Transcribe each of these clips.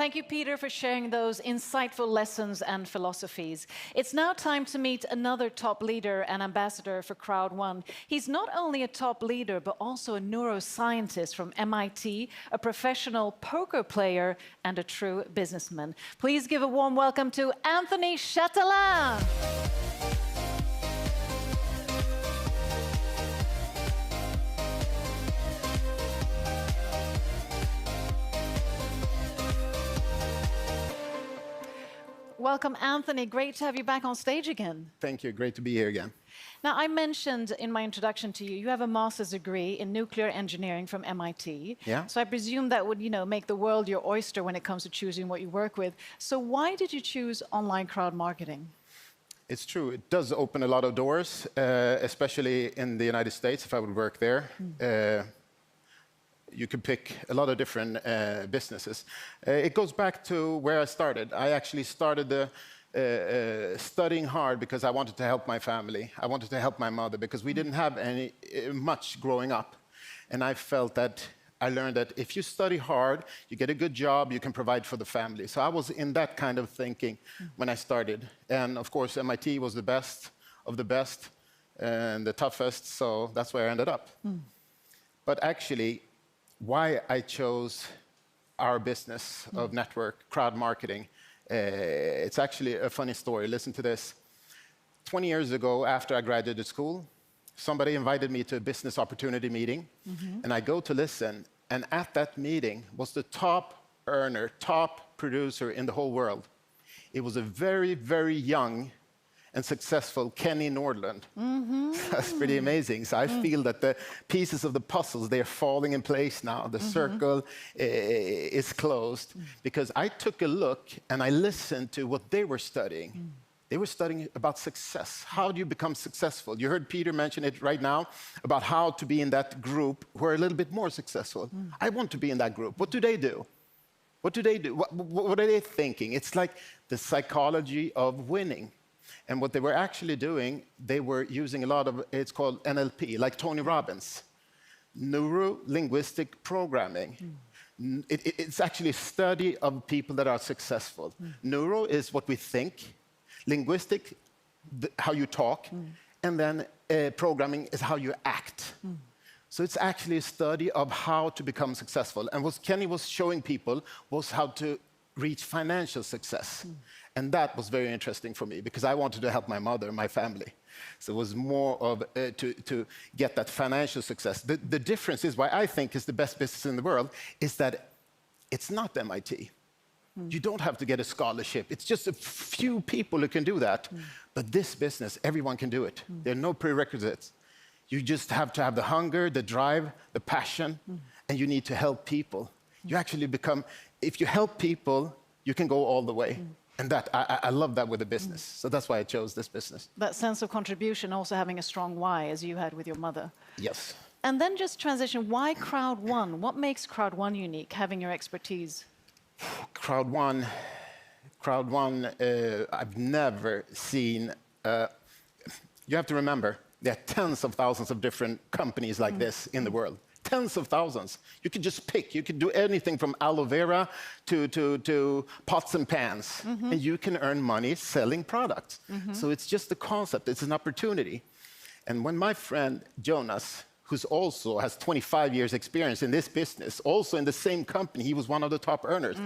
Thank you, Peter, for sharing those insightful lessons and philosophies. It's now time to meet another top leader and ambassador for Crowd1. He's not only a top leader, but also a neuroscientist from MIT, a professional poker player, and a true businessman. Please give a warm welcome to Anthony Chatelain. Welcome, Anthony. Great to have you back on stage again. Thank you. Great to be here again. Now, I mentioned in my introduction to you, you have a master's degree in nuclear engineering from MIT. Yeah. So I presume that would, make the world your oyster when it comes to choosing what you work with. So why did you choose online crowd marketing? It's true. It does open a lot of doors, especially in the United States, if I would work there. You could pick a lot of different businesses. It goes back to where I started. I actually started studying hard because I wanted to help my family. I wanted to help my mother because we didn't have much growing up. And I felt that I learned that if you study hard, you get a good job, you can provide for the family. So I was in that kind of thinking when I started. And of course, MIT was the best of the best and the toughest, so that's where I ended up. But actually, why I chose our business of network crowd marketing, it's actually a funny story. Listen to this. 20 years ago, after I graduated school, somebody invited me to a business opportunity meeting, and I go to listen, and at that meeting was the top earner, top producer in the whole world. It was a very, very young and successful Kenny Nordland. That's pretty amazing. So I feel that the pieces of the puzzles, they're falling in place now. The circle is closed because I took a look and I listened to what they were studying. They were studying about success. How do you become successful? You heard Peter mention it right now about how to be in that group who are a little bit more successful. I want to be in that group. What do they do? What do they do? What are they thinking? It's like the psychology of winning. And what they were actually doing, they were using a lot of, it's called NLP, like Tony Robbins, neuro-linguistic programming. It's actually a study of people that are successful. Neuro is what we think, linguistic, how you talk, and then programming is how you act. So it's actually a study of how to become successful. And what Kenny was showing people was how to reach financial success. And that was very interesting for me because I wanted to help my mother, my family. So it was more of to get that financial success. The difference is why I think is the best business in the world is that it's not MIT. You don't have to get a scholarship. It's just a few people who can do that. But this business, everyone can do it. There are no prerequisites. You just have to have the hunger, the drive, the passion, and you need to help people. You actually become, if you help people, you can go all the way. And that I love that with the business. So that's why I chose this business. That sense of contribution, also having a strong why, as you had with your mother. Yes. And then just transition, why Crowd1? What makes Crowd1 unique, having your expertise? Crowd1, I've never seen, you have to remember, there are tens of thousands of different companies like this in the world. Tens of thousands. You can just pick. You can do anything from aloe vera to pots and pans. And you can earn money selling products. So it's just the concept. It's an opportunity. And when my friend Jonas, who's also has 25 years experience in this business, also in the same company, he was one of the top earners,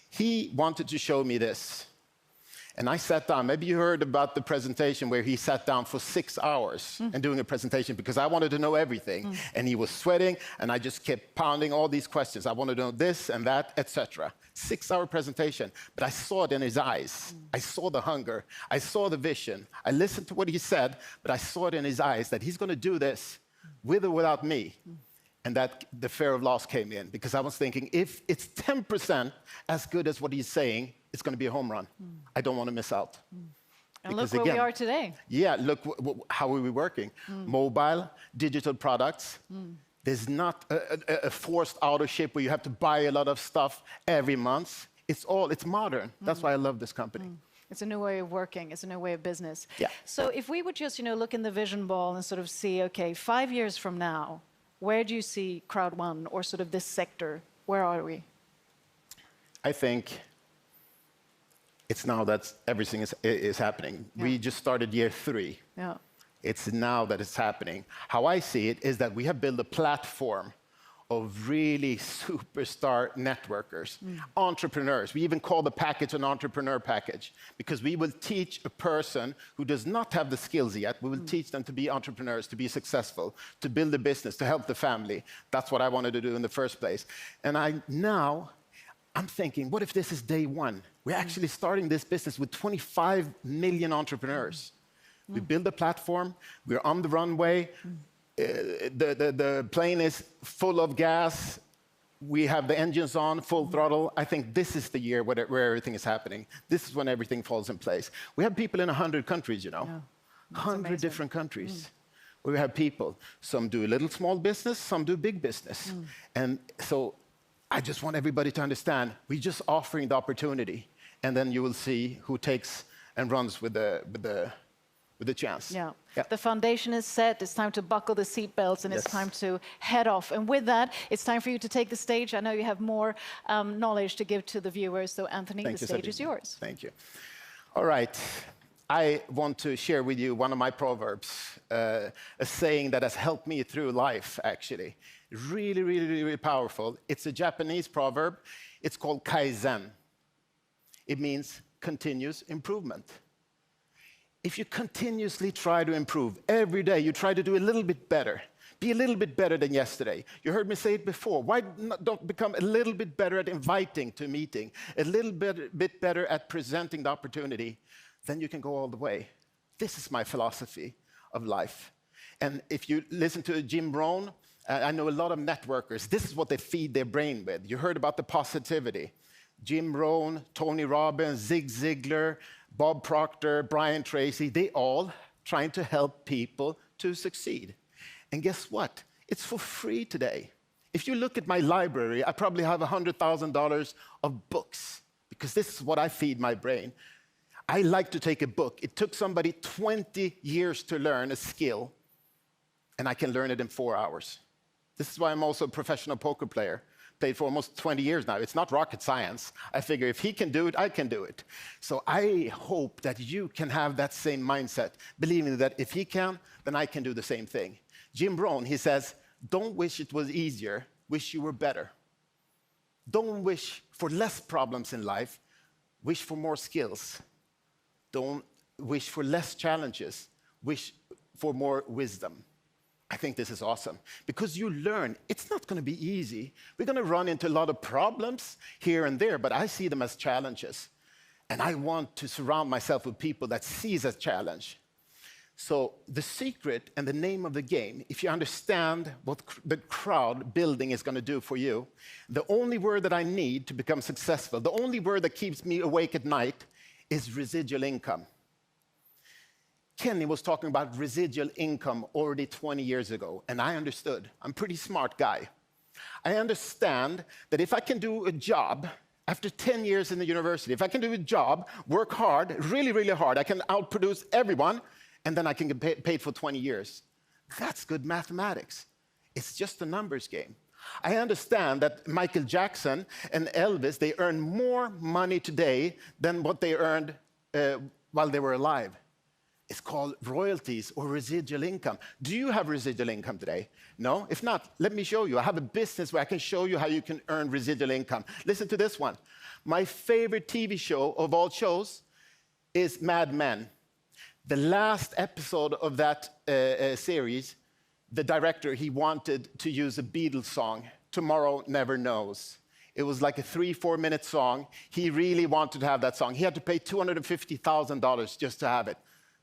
he wanted to show me this. And I sat down. Maybe you heard about the presentation where he sat down for 6 hours and doing a presentation because I wanted to know everything. And he was sweating, and I just kept pounding all these questions. I wanted to know this and that, etc. 6-hour presentation, but I saw it in his eyes. I saw the hunger. I saw the vision. I listened to what he said, but I saw it in his eyes that he's going to do this with or without me. And that the fear of loss came in because I was thinking, if it's 10% as good as what he's saying, it's going to be a home run. I don't want to miss out. And look where we are today. Yeah, look how are we working. Mobile, digital products. There's not a forced auto-ship where you have to buy a lot of stuff every month. It's modern. That's why I love this company. It's a new way of working. It's a new way of business. Yeah. So if we would just, look in the vision ball and sort of see, okay, 5 years from now, where do you see Crowd1 or sort of this sector? Where are we? I think It's now that everything is happening. We just started year 3. Yeah. It's now that it's happening. How I see it is that we have built a platform of really superstar networkers, entrepreneurs. We even call the package an entrepreneur package because we will teach a person who does not have the skills yet, we will teach them to be entrepreneurs, to be successful, to build a business, to help the family. That's what I wanted to do in the first place. And I'm thinking, what if this is day 1? We're actually starting this business with 25 million entrepreneurs. We build a platform, we're on the runway, the plane is full of gas, we have the engines on, full throttle. I think this is the year where everything is happening. This is when everything falls in place. We have people in 100 countries, you know, 100 different countries. We have people, some do a little small business, some do big business. And so I just want everybody to understand, we're just offering the opportunity, and then you will see who takes and runs with the chance. Yeah. The foundation is set. It's time to buckle the seatbelts, and it's time to head off. And with that, it's time for you to take the stage. I know you have more knowledge to give to the viewers. So, Anthony, the stage is yours. Thank you. All right. I want to share with you one of my proverbs, a saying that has helped me through life, actually. Really, really, really powerful. It's a Japanese proverb. It's called kaizen. It means continuous improvement. If you continuously try to improve, every day you try to do a little bit better, be a little bit better than yesterday. You heard me say it before. Why don't become a little bit better at inviting to a meeting, a little bit better at presenting the opportunity, then you can go all the way. This is my philosophy of life. And if you listen to Jim Rohn, I know a lot of networkers, this is what they feed their brain with. You heard about the positivity. Jim Rohn, Tony Robbins, Zig Ziglar, Bob Proctor, Brian Tracy, they all trying to help people to succeed. And guess what? It's for free today. If you look at my library, I probably have $100,000 of books because this is what I feed my brain. I like to take a book. It took somebody 20 years to learn a skill, and I can learn it in 4 hours. This is why I'm also a professional poker player. Played for almost 20 years now. It's not rocket science. I figure if he can do it, I can do it. So I hope that you can have that same mindset, believing that if he can, then I can do the same thing. Jim Rohn, he says, don't wish it was easier, wish you were better. Don't wish for less problems in life, wish for more skills. Don't wish for less challenges, wish for more wisdom. I think this is awesome because you learn it's not going to be easy. We're going to run into a lot of problems here and there, but I see them as challenges. And I want to surround myself with people that sees a challenge. So the secret and the name of the game, if you understand what the crowd building is going to do for you, the only word that I need to become successful, the only word that keeps me awake at night is residual income. Kenny was talking about residual income already 20 years ago, and I understood. I'm a pretty smart guy. I understand that if I can do a job after 10 years in the university, if I can do a job, work hard, really, really hard, I can outproduce everyone, and then I can get paid for 20 years. That's good mathematics. It's just a numbers game. I understand that Michael Jackson and Elvis, they earn more money today than what they earned while they were alive. It's called royalties or residual income. Do you have residual income today? No? If not, let me show you. I have a business where I can show you how you can earn residual income. Listen to this one. My favorite TV show of all shows is Mad Men. The last episode of that series, the director, he wanted to use a Beatles song, Tomorrow Never Knows. It was like a 3-4 minute song. He really wanted to have that song. He had to pay $250,000 just to have it.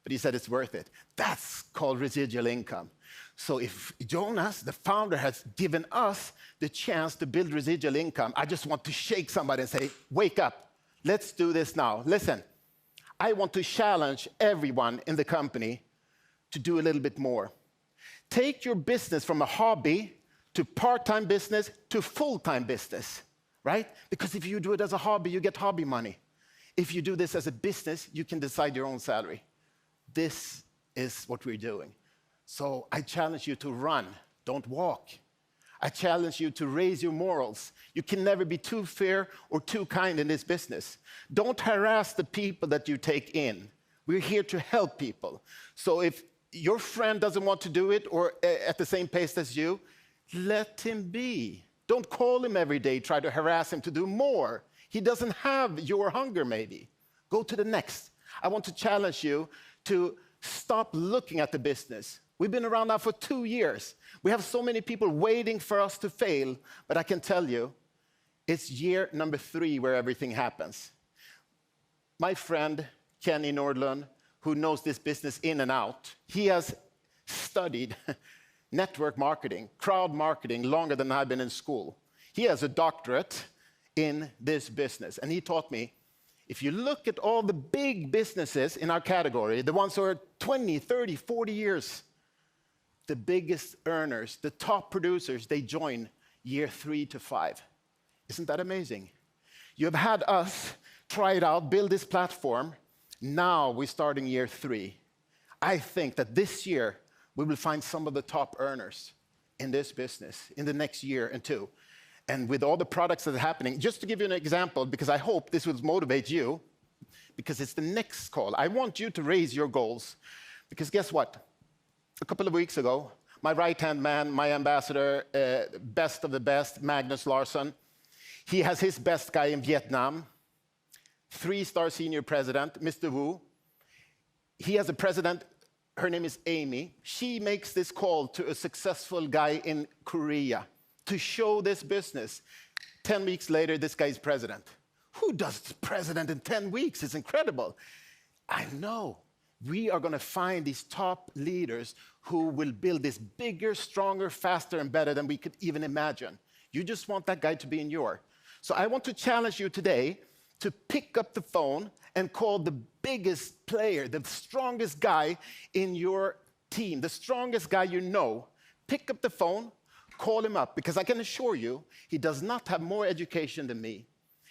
But he said it's worth it. That's called residual income. So if Jonas, the founder, has given us the chance to build residual income, I just want to shake somebody and say, wake up. Let's do this now. Listen, I want to challenge everyone in the company to do a little bit more. Take your business from a hobby to part-time business to full-time business, right? Because if you do it as a hobby, you get hobby money. If you do this as a business, you can decide your own salary. This is what we're doing. So I challenge you to run, don't walk. I challenge you to raise your morals. You can never be too fair or too kind in this business. Don't harass the people that you take in. We're here to help people. So if your friend doesn't want to do it or at the same pace as you, let him be. Don't call him every day, try to harass him to do more. He doesn't have your hunger, maybe. Go to the next. I want to challenge you to stop looking at the business. We've been around now for 2 years. We have so many people waiting for us to fail, but I can tell you, it's year number 3 where everything happens. My friend, Kenny Nordlund, who knows this business in and out, he has studied network marketing, crowd marketing, longer than I've been in school. He has a doctorate in this business, and he taught me, if you look at all the big businesses in our category, the ones who are 20, 30, 40 years, the biggest earners, the top producers, they join year 3 to 5. Isn't that amazing? You have had us try it out, build this platform. Now we're starting year 3. I think that this year we will find some of the top earners in this business in the next year and 2. And with all the products that are happening, just to give you an example, because I hope this will motivate you, because it's the next call. I want you to raise your goals, because guess what? A couple of weeks ago, my right-hand man, my ambassador, best of the best, Magnus Larsson, he has his best guy in Vietnam, 3-star senior president, Mr. Wu. He has a president, her name is Amy. She makes this call to a successful guy in Korea to show this business. 10 weeks later, this guy is president. Who does president in 10 weeks? It's incredible. I know. We are going to find these top leaders who will build this bigger, stronger, faster, and better than we could even imagine. You just want that guy to be in your. So I want to challenge you today to pick up the phone and call the biggest player, the strongest guy in your team, the strongest guy you know. Pick up the phone, call him up, because I can assure you, he does not have more education than me.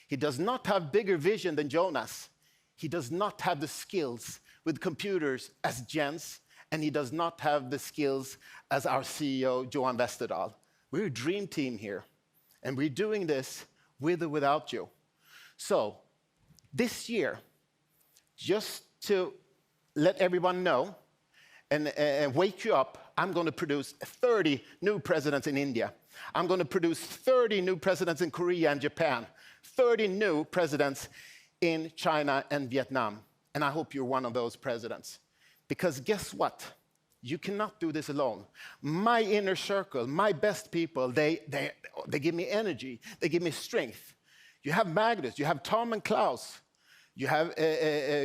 He does not have bigger vision than Jonas. He does not have the skills with computers as Jens, and he does not have the skills as our CEO, Johan Westerdahl. We're a dream team here, and we're doing this with or without you. So this year, just to let everyone know and wake you up, I'm going to produce 30 new presidents in India. I'm going to produce 30 new presidents in Korea and Japan, 30 new presidents in China and Vietnam. And I hope you're one of those presidents. Because guess what? You cannot do this alone. My inner circle, my best people, they give me energy. They give me strength. You have Magnus, you have Tom and Klaus. You have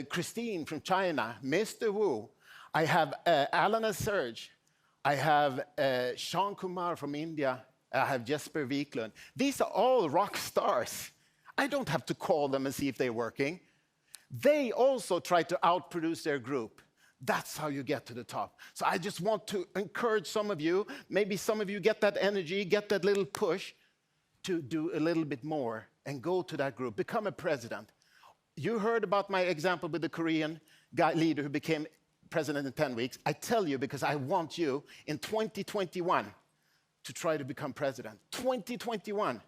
Christine from China, Mr. Wu. I have Alan and Serge. I have Sean Kumar from India. I have Jesper Wiklund. These are all rock stars. I don't have to call them and see if they're working. They also try to outproduce their group. That's how you get to the top. So I just want to encourage some of you, maybe some of you get that energy, get that little push to do a little bit more and go to that group, become a president. You heard about my example with the Korean guy leader who became president in 10 weeks. I tell you because I want you in 2021 to try to become president. 2021.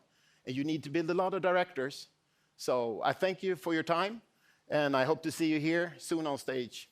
And you need to build a lot of directors. So I thank you for your time, and I hope to see you here soon on stage.